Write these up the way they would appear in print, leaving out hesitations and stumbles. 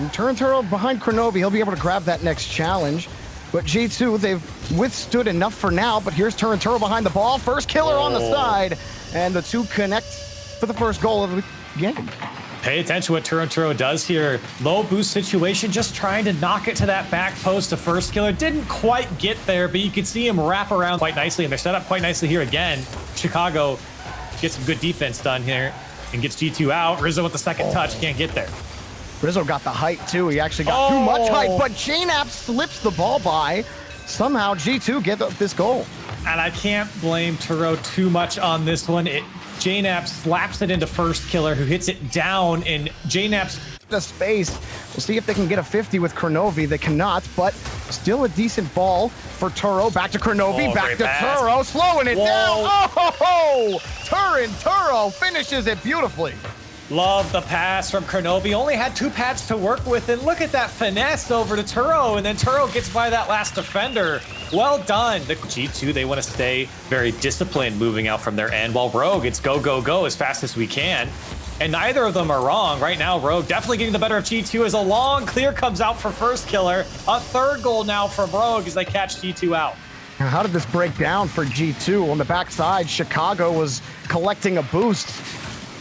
Turnturo behind Kronovi. He'll be able to grab that next challenge. But G2, they've withstood enough for now. But here's Turnturo behind the ball. First killer on the side. And the two connect for the first goal of the game. Pay attention to what Turnturo does here. Low boost situation, just trying to knock it to that back post. The first killer didn't quite get there, but you can see him wrap around quite nicely, and they're set up quite nicely here again. Chicago gets some good defense done here and gets G2 out. Rizzo with the second touch, can't get there. Rizzo got the height too. He actually got too much height, but JNAP slips the ball by. Somehow G2 get this goal. And I can't blame Turo too much on this one. JNAP slaps it into first killer, who hits it down, and JNAP's the space. We'll see if they can get a 50 with Kronovi. They cannot, but still a decent ball for Turo. Back to Kronovi, back to Turo, slowing it down. Oh, Turo finishes it beautifully. Love the pass from Kronovi. Only had 2 pads to work with, and look at that finesse over to Turo, and then Turo gets by that last defender. Well done. The G2, they want to stay very disciplined moving out from their end, while Rogue, it's go, go, go as fast as we can. And neither of them are wrong. Right now, Rogue definitely getting the better of G2 as a long clear comes out for first killer. A third goal now from Rogue as they catch G2 out. Now, how did this break down for G2? On the backside, Chicago was collecting a boost.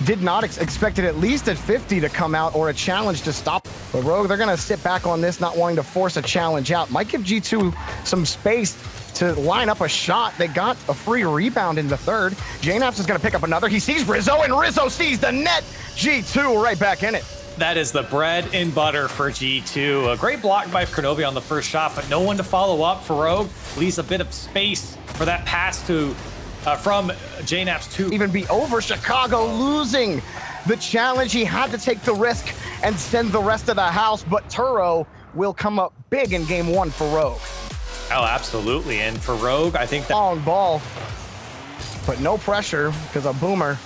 Did not expect it at least at 50 to come out or a challenge to stop. But Rogue, they're going to sit back on this, not wanting to force a challenge out. Might give G2 some space to line up a shot. They got a free rebound in the third. JNAPS is going to pick up another. He sees Rizzo, and Rizzo sees the net. G2 right back in it. That is the bread and butter for G2. A great block by Kronovi on the first shot, but no one to follow up for Rogue. Leaves a bit of space for that pass to from JNAPS to even be over. Chicago losing the challenge. He had to take the risk and send the rest of the house, but Turo will come up big in game 1 for Rogue. Oh, absolutely. And for Rogue, I think that long ball, but no pressure because a boomer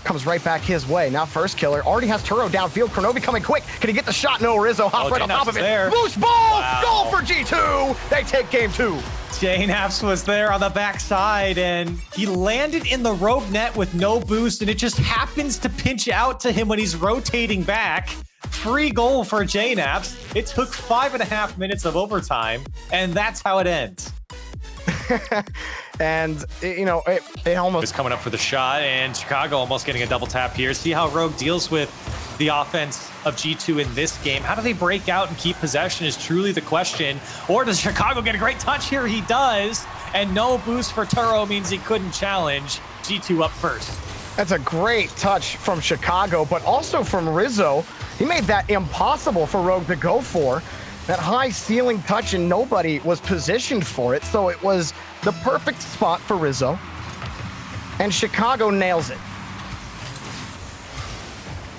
comes right back his way. Now first killer already has Turo downfield. Kronovi coming quick. Can he get the shot? No, Rizzo hops right on top of it. There. Loose ball! Wow. Goal for G2! They take game 2. JNAPS was there on the backside, and he landed in the Rogue net with no boost, and it just happens to pinch out to him when he's rotating back. Free goal for JNAPS. It took 5.5 minutes of overtime, and that's how it ends. And, you know, it almost was coming up for the shot, and Chicago almost getting a double tap here. See how Rogue deals with the offense of G2 in this game. How do they break out and keep possession is truly the question. Or does Chicago get a great touch here? He does. And no boost for Turo means he couldn't challenge. G2 up first. That's a great touch from Chicago, but also from Rizzo. He made that impossible for Rogue to go for. That high ceiling touch, and nobody was positioned for it. So it was the perfect spot for Rizzo. And Chicago nails it.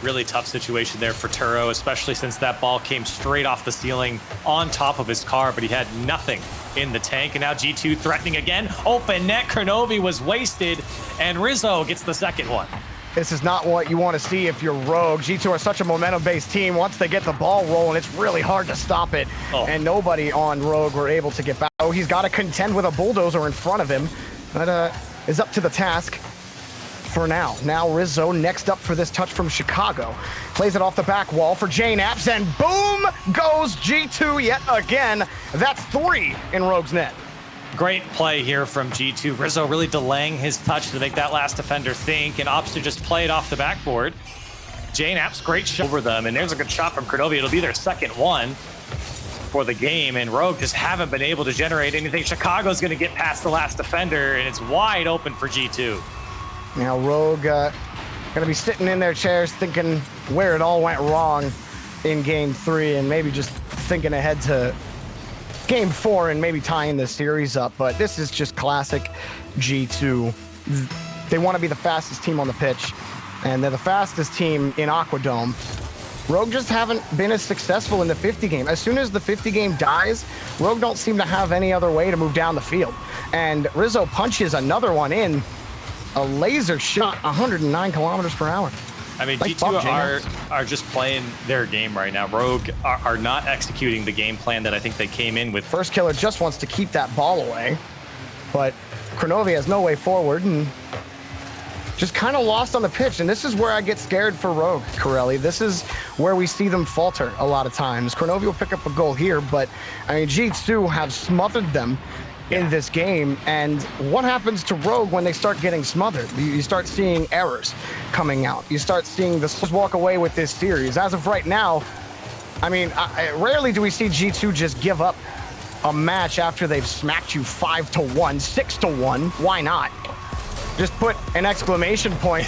Really tough situation there for Turo, especially since that ball came straight off the ceiling on top of his car, but he had nothing in the tank. And now G2 threatening again. Open net. Kronovi was wasted, and Rizzo gets the second one. This is not what you want to see if you're Rogue. G2 are such a momentum-based team. Once they get the ball rolling, it's really hard to stop it. And nobody on Rogue were able to get back. Oh, he's got to contend with a bulldozer in front of him. That is up to the task for now. Now Rizzo next up for this touch from Chicago. Plays it off the back wall for JNAPS, and boom goes G2 yet again. That's 3 in Rogue's net. Great play here from G2. Rizzo really delaying his touch to make that last defender think, and opts to just play it off the backboard. JNAPS, great shot over them, and there's a good shot from Kronovi. It'll be their second one for the game, and Rogue just haven't been able to generate anything. Chicago's going to get past the last defender, and it's wide open for G2. Now Rogue going to be sitting in their chairs thinking where it all went wrong in game 3, and maybe just thinking ahead to game 4 and maybe tying the series up. But this is just classic G2. They want to be the fastest team on the pitch, and they're the fastest team in Aquadome. Rogue just haven't been as successful in the 50 game. As soon as the 50 game dies, Rogue don't seem to have any other way to move down the field. And Rizzo punches another one in. A laser shot, 109 kilometers per hour. I mean, G2 are just playing their game right now. Rogue are not executing the game plan that I think they came in with. First killer just wants to keep that ball away, but Kronovi has no way forward, and just kind of lost on the pitch. And this is where I get scared for Rogue, Corelli. This is where we see them falter a lot of times. Cronovia will pick up a goal here, but I mean, G2 have smothered them in this game. And what happens to Rogue when they start getting smothered? You start seeing errors coming out. You start seeing the Spurs walk away with this series. As of right now, I mean, rarely do we see G2 just give up a match after they've smacked you 5-1, 6-1. Why not? Just put an exclamation point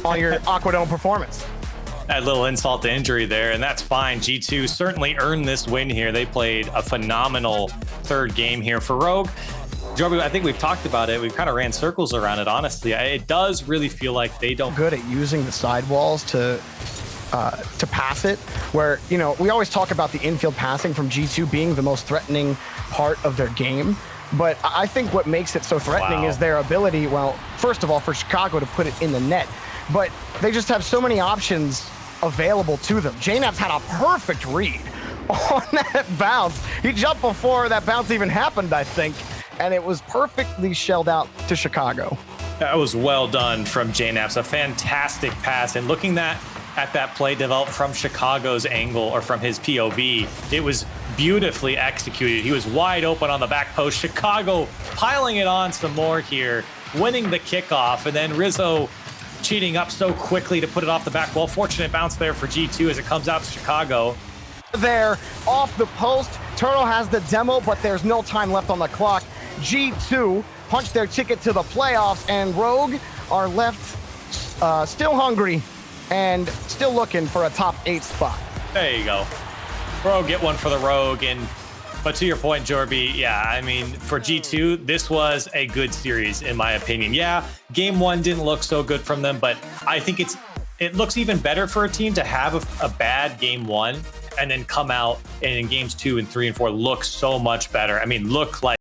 on your Aquadome performance. That little insult to injury there, and that's fine. G2 certainly earned this win here. They played a phenomenal third game here for Rogue. Jorby, I think we've talked about it. We've kind of ran circles around it, honestly. It does really feel like they don't... Good at using the sidewalls to pass it, where, you know, we always talk about the infield passing from G2 being the most threatening part of their game. But I think what makes it so threatening is their ability, well, first of all, for Chicago to put it in the net, but they just have so many options available to them. JNAP's had a perfect read on that bounce. He jumped before that bounce even happened, I think, and it was perfectly shelled out to Chicago. That was well done from JNAP's, a fantastic pass. And looking at that play developed from Chicago's angle, or from his POV, it was beautifully executed. He was wide open on the back post. Chicago piling it on some more here, winning the kickoff, and then Rizzo cheating up so quickly to put it off the back wall. Fortunate bounce there for G2 as it comes out to Chicago. There, off the post, Turtle has the demo, but there's no time left on the clock. G2 punched their ticket to the playoffs, and Rogue are left still hungry and still looking for a top 8 spot. There you go. Rogue get one for the Rogue. But to your point, Jorby, yeah, I mean, for G2, this was a good series, in my opinion. Yeah, game 1 didn't look so good from them, but I think it looks even better for a team to have a bad game 1 and then come out and in games 2 and 3 and 4 look so much better. I mean, look like